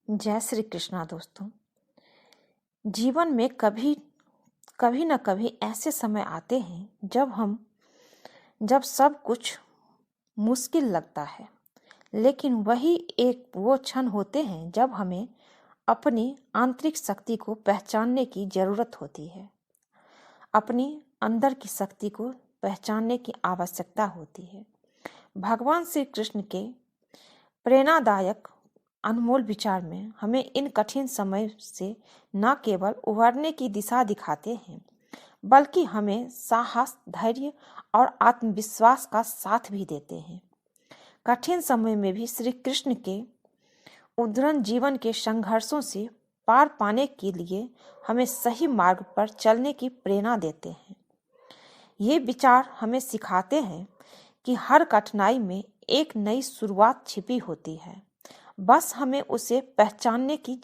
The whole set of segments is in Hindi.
जय श्री कृष्णा दोस्तों। जीवन में कभी न कभी ऐसे समय आते हैं जब सब कुछ मुश्किल लगता है, लेकिन वही एक वो क्षण होते हैं जब हमें अपनी आंतरिक शक्ति को पहचानने की जरूरत होती है। अपनी अंदर की शक्ति को पहचानने की आवश्यकता होती है। भगवान श्री कृष्ण के प्रेरणादायक अनमोल विचार में हमें इन कठिन समय से न केवल उभरने की दिशा दिखाते हैं, बल्कि हमें साहस, धैर्य और आत्मविश्वास का साथ भी देते हैं। कठिन समय में भी श्री कृष्ण के उद्धरण जीवन के संघर्षों से पार पाने के लिए हमें सही मार्ग पर चलने की प्रेरणा देते हैं। ये विचार हमें सिखाते हैं कि हर कठिनाई में एक नई शुरुआत छिपी होती है, बस हमें उसे पहचानने की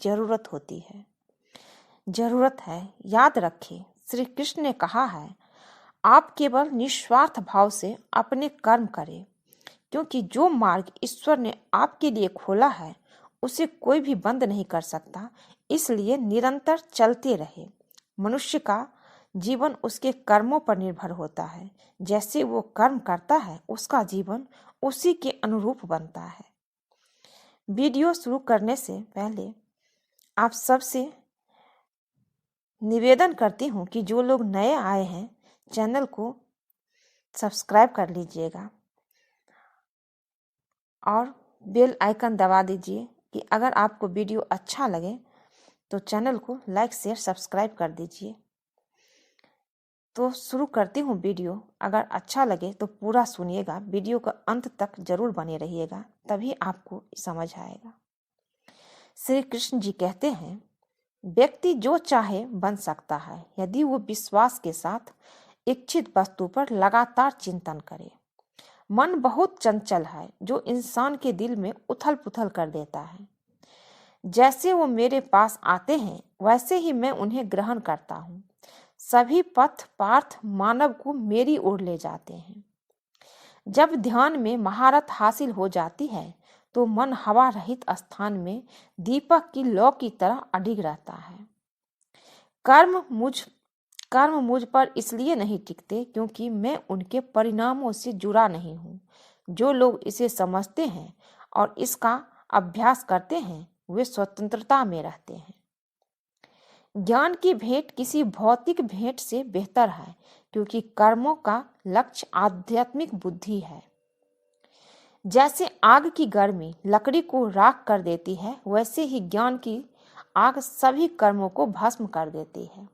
जरूरत है। याद रखें, श्री कृष्ण ने कहा है, आप केवल निस्वार्थ भाव से अपने कर्म करें, क्योंकि जो मार्ग ईश्वर ने आपके लिए खोला है उसे कोई भी बंद नहीं कर सकता। इसलिए निरंतर चलते रहे। मनुष्य का जीवन उसके कर्मों पर निर्भर होता है। जैसे वो कर्म करता है, उसका जीवन उसी के अनुरूप बनता है। वीडियो शुरू करने से पहले आप सबसे निवेदन करती हूँ कि जो लोग नए आए हैं, चैनल को सब्सक्राइब कर लीजिएगा और बेल आइकन दबा दीजिए कि अगर आपको वीडियो अच्छा लगे तो चैनल को लाइक, शेयर, सब्सक्राइब कर दीजिए। तो शुरू करती हूँ वीडियो। अगर अच्छा लगे तो पूरा सुनिएगा, वीडियो का अंत तक जरूर बने रहिएगा, तभी आपको समझ आएगा। श्री कृष्ण जी कहते हैं, व्यक्ति जो चाहे बन सकता है यदि वो विश्वास के साथ इच्छित वस्तु पर लगातार चिंतन करे। मन बहुत चंचल है, जो इंसान के दिल में उथल पुथल कर देता है। जैसे वो मेरे पास आते हैं वैसे ही मैं उन्हें ग्रहण करता हूँ। सभी पथ पार्थ मानव को मेरी ओर ले जाते हैं। जब ध्यान में महारत हासिल हो जाती है तो मन हवा रहित स्थान में दीपक की लौ की तरह अडिग रहता है। कर्म मुझ पर इसलिए नहीं टिकते क्योंकि मैं उनके परिणामों से जुड़ा नहीं हूँ। जो लोग इसे समझते हैं और इसका अभ्यास करते हैं वे स्वतंत्रता में रहते हैं। ज्ञान की भेंट किसी भौतिक भेंट से बेहतर है, क्योंकि कर्मों का लक्ष्य आध्यात्मिक बुद्धि है। जैसे आग की गर्मी लकड़ी को राख कर देती है, वैसे ही ज्ञान की आग सभी कर्मों को भस्म कर देती है।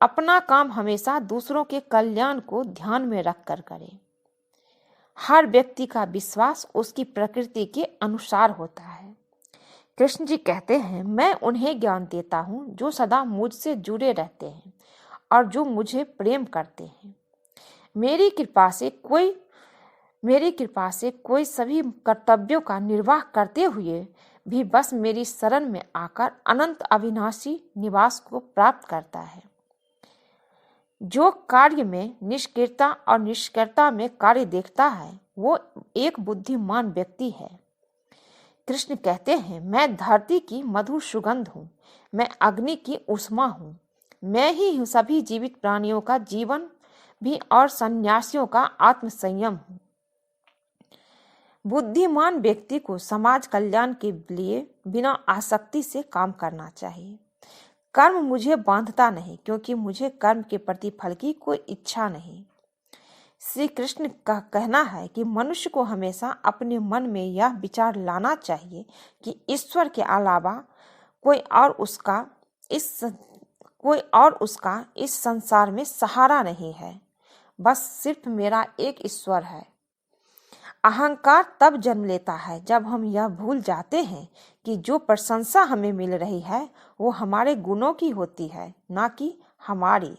अपना काम हमेशा दूसरों के कल्याण को ध्यान में रखकर करें। हर व्यक्ति का विश्वास उसकी प्रकृति के अनुसार होता है। कृष्ण जी कहते हैं, मैं उन्हें ज्ञान देता हूँ जो सदा मुझसे जुड़े रहते हैं और जो मुझे प्रेम करते हैं। मेरी कृपा से कोई सभी कर्तव्यों का निर्वाह करते हुए भी बस मेरी शरण में आकर अनंत अविनाशी निवास को प्राप्त करता है। जो कार्य में निष्क्रियता और निष्क्रियता में कार्य देखता है वो एक बुद्धिमान व्यक्ति है। कृष्ण कहते हैं, मैं धरती की मधुर सुगंध हूँ, मैं अग्नि की उष्मा हूँ, मैं ही हूँ सभी जीवित प्राणियों का जीवन भी और सन्यासियों का आत्म संयम हूँ। बुद्धिमान व्यक्ति को समाज कल्याण के लिए बिना आसक्ति से काम करना चाहिए। कर्म मुझे बांधता नहीं, क्योंकि मुझे कर्म के प्रतिफल की कोई इच्छा नहीं। श्री कृष्ण का कहना है कि मनुष्य को हमेशा अपने मन में यह विचार लाना चाहिए कि ईश्वर के अलावा कोई और उसका इस संसार में सहारा नहीं है। बस सिर्फ मेरा एक ईश्वर है। अहंकार तब जन्म लेता है जब हम यह भूल जाते हैं कि जो प्रशंसा हमें मिल रही है वो हमारे गुणों की होती है, ना कि हमारी।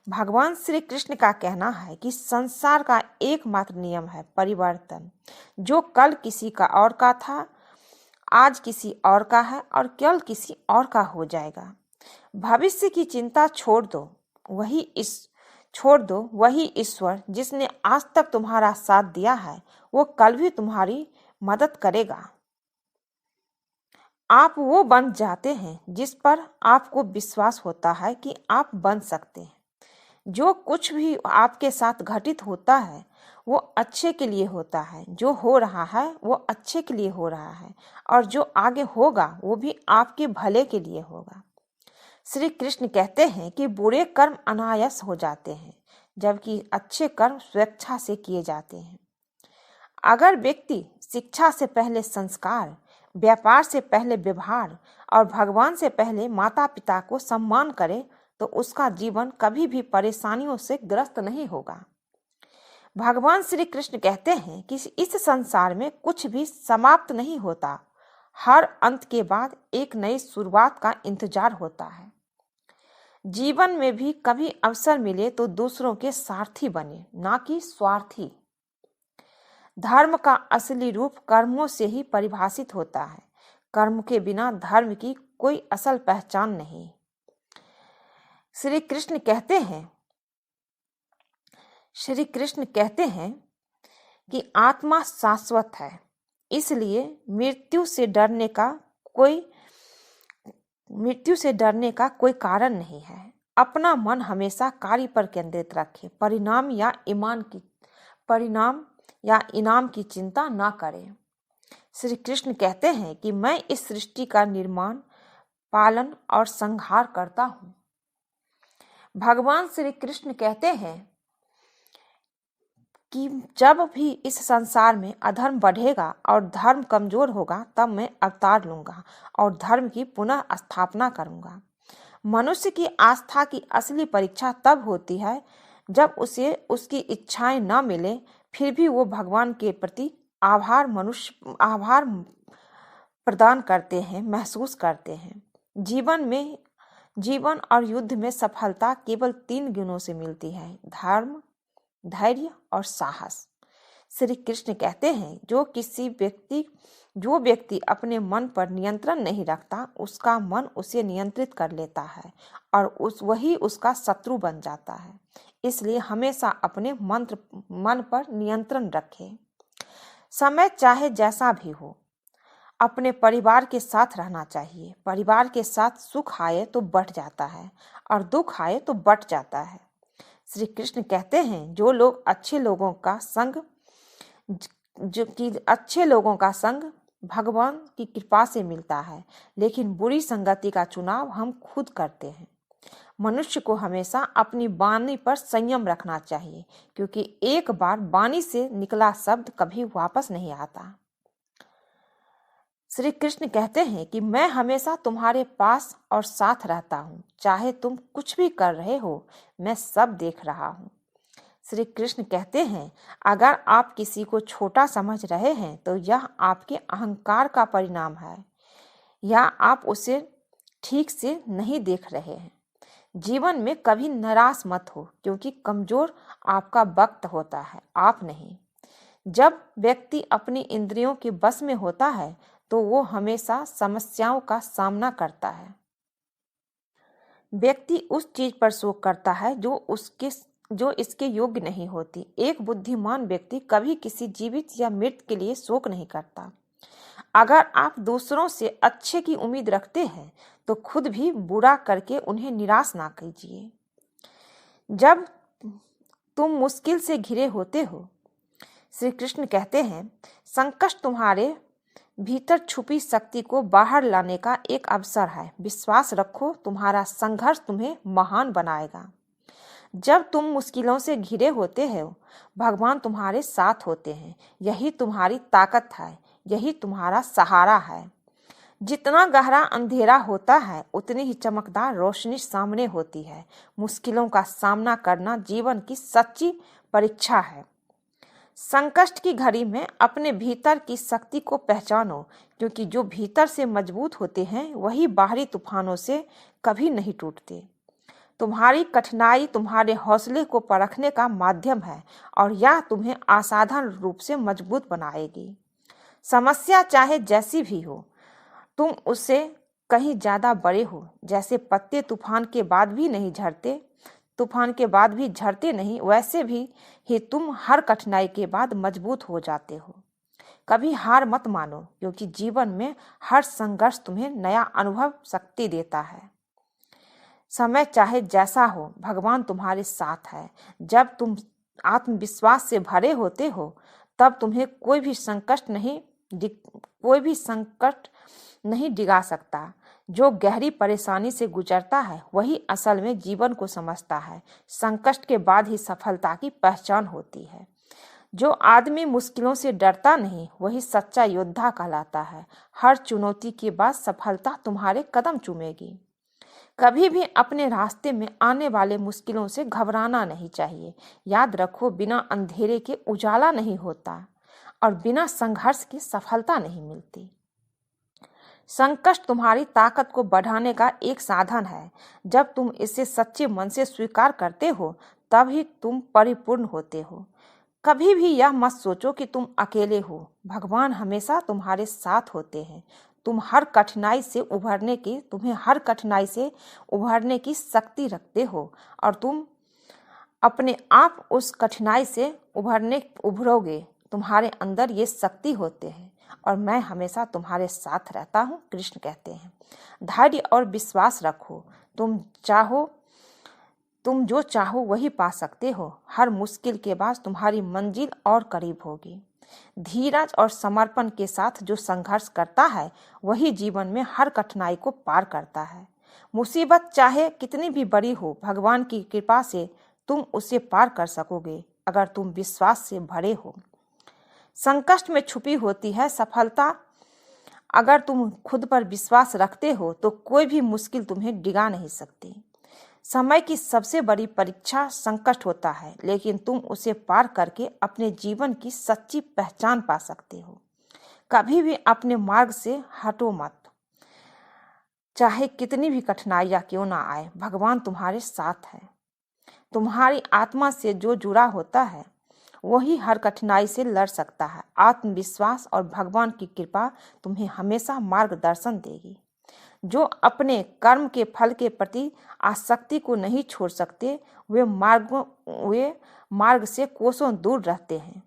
भगवान श्री कृष्ण का कहना है कि संसार का एकमात्र नियम है परिवर्तन। जो कल किसी का और का था, आज किसी और का है और कल किसी और का हो जाएगा। भविष्य की चिंता छोड़ दो, वही ईश्वर जिसने आज तक तुम्हारा साथ दिया है वो कल भी तुम्हारी मदद करेगा। आप वो बन जाते हैं जिस पर आपको विश्वास होता है कि आप बन सकते हैं। जो कुछ भी आपके साथ घटित होता है वो अच्छे के लिए होता है। जो हो रहा है वो अच्छे के लिए हो रहा है, और जो आगे होगा वो भी आपके भले के लिए होगा। श्री कृष्ण कहते हैं कि बुरे कर्म अनायास हो जाते हैं, जबकि अच्छे कर्म स्वेच्छा से किए जाते हैं। अगर व्यक्ति शिक्षा से पहले संस्कार, व्यापार से पहले व्यवहार और भगवान से पहले माता पिता को सम्मान करे तो उसका जीवन कभी भी परेशानियों से ग्रस्त नहीं होगा। भगवान श्री कृष्ण कहते हैं कि इस संसार में कुछ भी समाप्त नहीं होता, हर अंत के बाद एक नई शुरुआत का इंतजार होता है। जीवन में भी कभी अवसर मिले तो दूसरों के सारथी बने, ना कि स्वार्थी। धर्म का असली रूप कर्मों से ही परिभाषित होता है। कर्म के बिना धर्म की कोई असल पहचान नहीं। श्री कृष्ण कहते हैं कि आत्मा शाश्वत है, इसलिए मृत्यु से डरने का कोई कारण नहीं है। अपना मन हमेशा कार्य पर केंद्रित रखें, परिणाम या इनाम की चिंता ना करें। श्री कृष्ण कहते हैं कि मैं इस सृष्टि का निर्माण, पालन और संहार करता हूँ। भगवान श्री कृष्ण कहते हैं कि जब भी इस संसार में अधर्म बढ़ेगा और धर्म कमजोर होगा तब मैं अवतार लूंगा और धर्म की पुनः स्थापना करूंगा। मनुष्य की आस्था की असली परीक्षा तब होती है जब उसे उसकी इच्छाएं न मिले, फिर भी वो भगवान के प्रति आभार प्रदान करते हैं, महसूस करते हैं। जीवन और युद्ध में सफलता केवल 3 गुणों से मिलती है: धर्म, धैर्य और साहस। श्री कृष्ण कहते हैं जो व्यक्ति अपने मन पर नियंत्रण नहीं रखता, उसका मन उसे नियंत्रित कर लेता है और वही उसका शत्रु बन जाता है। इसलिए हमेशा अपने मन पर नियंत्रण रखें। समय चाहे जैसा भी हो, अपने परिवार के साथ रहना चाहिए। परिवार के साथ सुख आए तो बढ़ जाता है और दुख आए तो बढ़ जाता है। श्री कृष्ण कहते हैं जो लोग अच्छे लोगों का संग भगवान की कृपा से मिलता है, लेकिन बुरी संगति का चुनाव हम खुद करते हैं। मनुष्य को हमेशा अपनी वाणी पर संयम रखना चाहिए, क्योंकि एक बार वाणी से निकला शब्द कभी वापस नहीं आता। श्री कृष्ण कहते हैं कि मैं हमेशा तुम्हारे पास और साथ रहता हूँ, चाहे तुम कुछ भी कर रहे हो, मैं सब देख रहा हूँ। श्री कृष्ण कहते हैं अगर आप किसी को छोटा समझ रहे हैं तो यह आपके अहंकार का परिणाम है, या आप उसे ठीक से नहीं देख रहे हैं। जीवन में कभी निराश मत हो, क्योंकि कमजोर आपका वक्त होता है, आप नहीं। जब व्यक्ति अपनी इंद्रियों के बस में होता है तो वो हमेशा समस्याओं का सामना करता है। व्यक्ति उस चीज पर शोक करता है जो इसके योग्य नहीं होती। एक बुद्धिमान व्यक्ति कभी किसी जीवित या मृत के लिए शोक नहीं करता। अगर आप दूसरों से अच्छे की उम्मीद रखते हैं तो खुद भी बुरा करके उन्हें निराश ना कीजिए। जब तुम मुश्किल से घिरे होते हो, श्री कृष्ण कहते हैं संकट तुम्हारे भीतर छुपी शक्ति को बाहर लाने का एक अवसर है। विश्वास रखो, तुम्हारा संघर्ष तुम्हें महान बनाएगा। जब तुम मुश्किलों से घिरे होते हो, भगवान तुम्हारे साथ होते हैं। यही तुम्हारी ताकत है, यही तुम्हारा सहारा है। जितना गहरा अंधेरा होता है उतनी ही चमकदार रोशनी सामने होती है। मुश्किलों का सामना करना जीवन की सच्ची परीक्षा है। संकट की घड़ी में अपने भीतर की शक्ति को पहचानो, क्योंकि जो भीतर से मजबूत होते हैं वही बाहरी तूफानों से कभी नहीं टूटते। तुम्हारी कठिनाई तुम्हारे हौसले को परखने का माध्यम है और यह तुम्हें असाधारण रूप से मजबूत बनाएगी। समस्या चाहे जैसी भी हो, तुम उससे कहीं ज्यादा बड़े हो। जैसे पत्ते तूफान के बाद भी झड़ते नहीं, वैसे भी ही तुम हर कठिनाई के बाद मजबूत हो जाते हो। कभी हार मत मानो, क्योंकि जीवन में हर संघर्ष तुम्हें नया अनुभव शक्ति देता है। समय चाहे जैसा हो, भगवान तुम्हारे साथ है। जब तुम आत्मविश्वास से भरे होते हो, तब तुम्हें कोई भी संकट नहीं डिगा सकता। जो गहरी परेशानी से गुजरता है वही असल में जीवन को समझता है। संकट के बाद ही सफलता की पहचान होती है। जो आदमी मुश्किलों से डरता नहीं, वही सच्चा योद्धा कहलाता है। हर चुनौती के बाद सफलता तुम्हारे कदम चूमेगी। कभी भी अपने रास्ते में आने वाले मुश्किलों से घबराना नहीं चाहिए। याद रखो, बिना अंधेरे के उजाला नहीं होता और बिना संघर्ष की सफलता नहीं मिलती। संकट तुम्हारी ताकत को बढ़ाने का एक साधन है। जब तुम इसे सच्चे मन से स्वीकार करते हो, तभी तुम परिपूर्ण होते हो। कभी भी यह मत सोचो कि तुम अकेले हो। भगवान हमेशा तुम्हारे साथ होते हैं। तुम्हें हर कठिनाई से उभरने की शक्ति रखते हो और तुम अपने आप उस कठिनाई से उभरोगे। तुम्हारे अंदर ये शक्ति होते हैं और मैं हमेशा तुम्हारे साथ रहता हूँ, कृष्ण कहते हैं। धैर्य और विश्वास रखो। तुम जो चाहो वही पा सकते हो। हर मुश्किल के बाद तुम्हारी मंजिल और करीब होगी। धीरज और समर्पण के साथ जो संघर्ष करता है वही जीवन में हर कठिनाई को पार करता है। मुसीबत चाहे कितनी भी बड़ी हो, भगवान की कृपा से तुम उसे पार कर सकोगे अगर तुम विश्वास से भरे हो। संकट में छुपी होती है सफलता। अगर तुम खुद पर विश्वास रखते हो तो कोई भी मुश्किल तुम्हें डिगा नहीं सकती। समय की सबसे बड़ी परीक्षा संकट होता है, लेकिन तुम उसे पार करके अपने जीवन की सच्ची पहचान पा सकते हो। कभी भी अपने मार्ग से हटो मत। चाहे कितनी भी कठिनाइयां क्यों ना आए, भगवान तुम्हारे साथ है। तुम्हारी आत्मा से जो जुड़ा होता है वही हर कठिनाई से लड़ सकता है। आत्मविश्वास और भगवान की कृपा तुम्हें हमेशा मार्गदर्शन देगी। जो अपने कर्म के फल के प्रति आसक्ति को नहीं छोड़ सकते, वे मार्ग से कोसों दूर रहते हैं।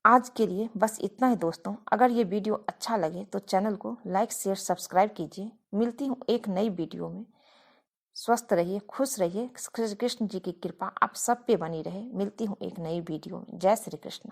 आज के लिए बस इतना ही दोस्तों। अगर ये वीडियो अच्छा लगे तो चैनल को लाइक शेयर सब्सक्राइब कीजिए। मिलती हूँ एक नई वीडियो में। स्वस्थ रहिए, खुश रहिए। कृष्ण जी की कृपा आप सब पे बनी रहे। मिलती हूँ एक नई वीडियो में। जय श्री कृष्ण।